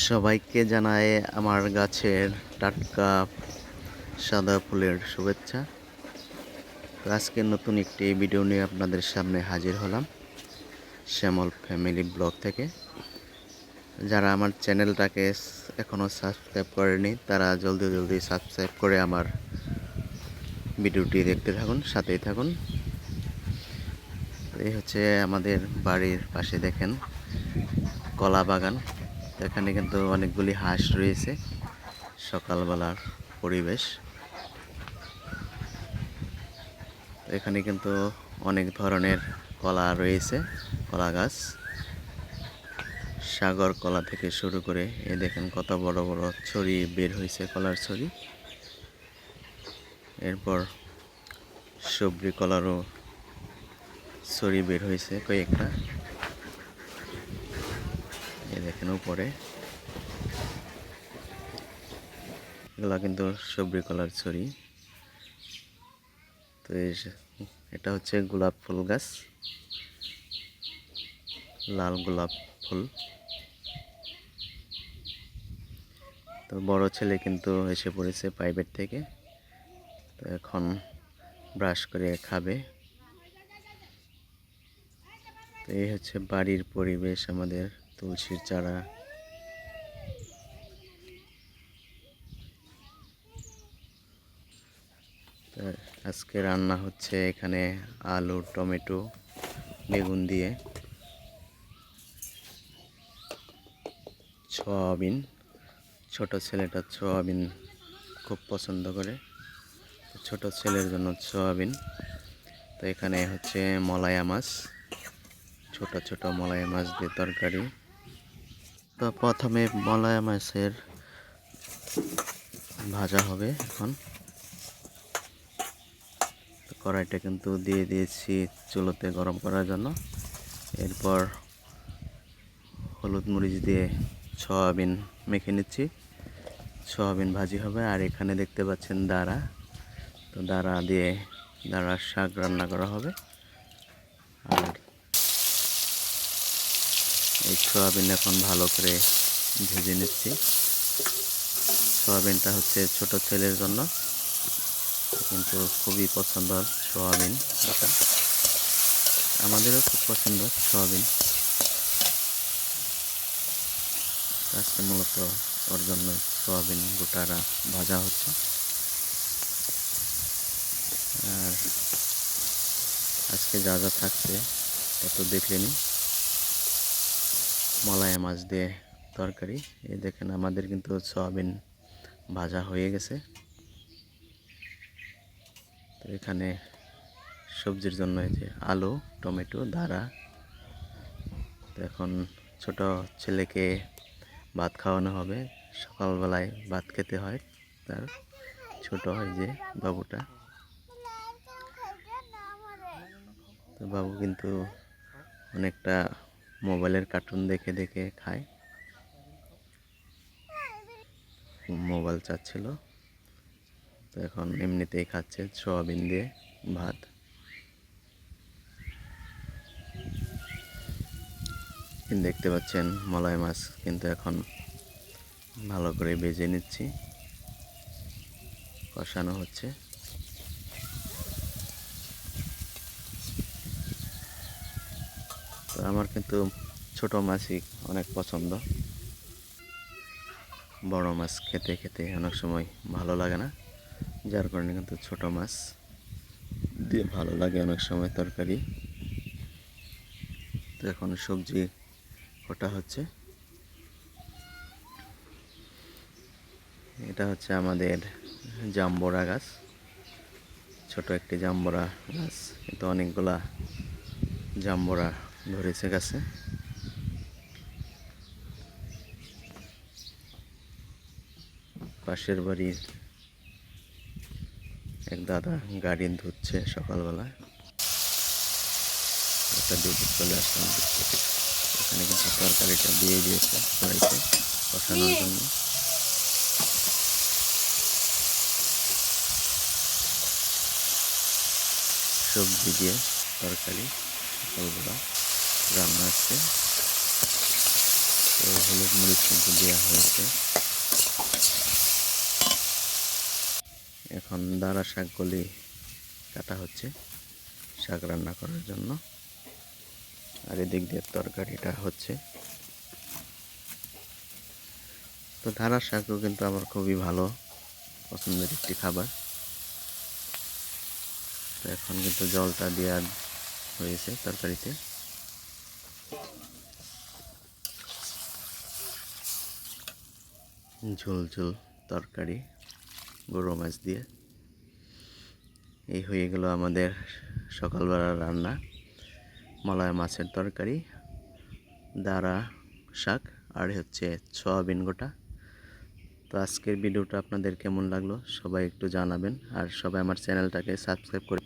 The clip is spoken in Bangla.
সবাইকে জানাই আমার গাছের টাটকা সাদা ফুলের শুভেচ্ছা। তো আজকে নতুন একটি ভিডিও নিয়ে আপনাদের সামনে হাজির হলাম শ্যামল ফ্যামিলি ব্লগ থেকে। যারা আমার চ্যানেলটাকে এখনও সাবস্ক্রাইব করেনি তারা জলদি সাবস্ক্রাইব করে আমার ভিডিওটি দেখতে থাকুন, সাথেই থাকুন। এই হচ্ছে আমাদের বাড়ির পাশে দেখেন কলা বাগান। এখানে কিন্তু অনেকগুলি হাঁস রয়েছে। সকালবেলার পরিবেশ। এখানে কিন্তু অনেক ধরনের কলা রয়েছে, কলা গাছ, সাগর কলা থেকে শুরু করে এই দেখেন কত বড় বড় ছড়ি বের হয়েছে, কলার ছড়ি। এরপর সবজি কলারও ছড়ি বের হয়েছে কয়েকটা, এই দেখেন উপরে এগুলা কিন্তু সবজি কলার ছড়ি। তো এটা হচ্ছে গোলাপ ফুল গাছ, লাল গোলাপ ফুল। তো বড় ছেলে কিন্তু এসে পড়েছে প্রাইভেট থেকে, তো এখন ব্রাশ করে খাবে। তো এই হচ্ছে বাড়ির পরিবেশ, আমাদের তুলসীর চারা। আজকে রান্না হচ্ছে এখানে আলু, টমেটো, বেগুন দিয়ে সয়াবিন। ছোট ছেলেটা সয়াবিন খুব পছন্দ করে, ছোট ছেলের জন্য সয়াবিন। তো এখানে হচ্ছে মলায়া মাছ, ছোট ছোট মলায়া মাছ দিয়ে তরকারি। তো প্রথমে মলায়া মাছের ভাজা হবে। এখন কড়াইটা কিন্তু দিয়ে দিয়েছি চুলোতে গরম করার জন্য। এরপর হলুদ মরিচ দিয়ে সয়াবিন মেখে নিচ্ছি, সয়াবিন ভাজি হবে। আর এখানে দেখতে পাচ্ছেন দাঁড়া, তো দাঁড়া দিয়ে দাঁড়ার শাক রান্না করা হবে। আর এই সয়াবিন এখন ভালো করে ভেজে নিচ্ছি। সয়াবিনটা হচ্ছে ছোট ছেলের জন্য, কিন্তু খুবই পছন্দ সয়াবিন। এটা আমাদেরও খুব পছন্দ সয়াবিন। আজকে মূলত ওর জন্য সয়াবিন গোটারা ভাজা হচ্ছে। আর আজকে যা যা থাকছে তত দেখলেনি। মলায়া মাছ দিয়ে তরকারি। এই দেখেন আমাদের কিন্তু সয়াবিন ভাজা হয়ে গেছে। তো এখানে সবজির জন্য এই যে আলু, টমেটো, দাঁড়া। তো এখন ছোট ছেলেকে ভাত খাওয়ানো হবে। সকালবেলায় ভাত খেতে হয় তার, ছোট হয় যে বাবুটা। তো বাবু কিন্তু অনেকটা মোবাইলের কার্টুন দেখে দেখে খায়, মোবাইল চাচ্ছিল। তো এখন এমনিতেই খাচ্ছে সয়াবিন দিয়ে ভাত। দেখতে পাচ্ছেন মলায় মাছ কিন্তু এখন ভালো করে ভেজে নিচ্ছি, কষানো হচ্ছে। তো আমার কিন্তু ছোট মাছই অনেক পছন্দ। বড় মাছ খেতে খেতে অনেক সময় ভালো লাগে না, যার কারণে কিন্তু ছোট মাছ দিয়ে ভালো লাগে অনেক সময় তরকারি। তো এখন সবজি ওটা হচ্ছে, এটা হচ্ছে আমাদের জাম্বুরা গাছ, ছোট একটি জাম্বুরা গাছ, কিন্তু অনেকগুলা জাম্বুরা ধরেছে গাছে। পাশের বাড়ির এক দাদা গাড়ি ধুচ্ছে সকালবেলা, একটা দুধ চলে আসলাম। এখানে কিন্তু তরকারিটা দিয়ে দিয়েছে কড়াইতে কষানোর জন্য। সবজি দিয়ে তরকারি সকালবেলা রান্না হচ্ছে। তো হলুদ মরিচ কিন্তু দেওয়া হয়েছে। এখন দাঁড়া শাকগুলি কাটা হচ্ছে শাক রান্না করার জন্য। আর এদিক দিয়ে তরকারিটা হচ্ছে। তো ধারা শাকও কিন্তু আমার খুবই ভালো পছন্দের একটি খাবার। তো এখন কিন্তু জলটা দেওয়া হয়েছে তরকারিতে। ঝোল ঝোল তরকারি গরু মাছ দিয়ে। এই হয়ে গেল আমাদের সকালবেলার রান্না। মলায় মাছের তরকারি, দাঁড়া শাক আর হচ্ছে সয়াবিন গোটা। তো আজকের ভিডিওটা আপনাদের কেমন লাগলো সবাই একটু জানাবেন, আর সবাই আমার চ্যানেলটাকে সাবস্ক্রাইব করে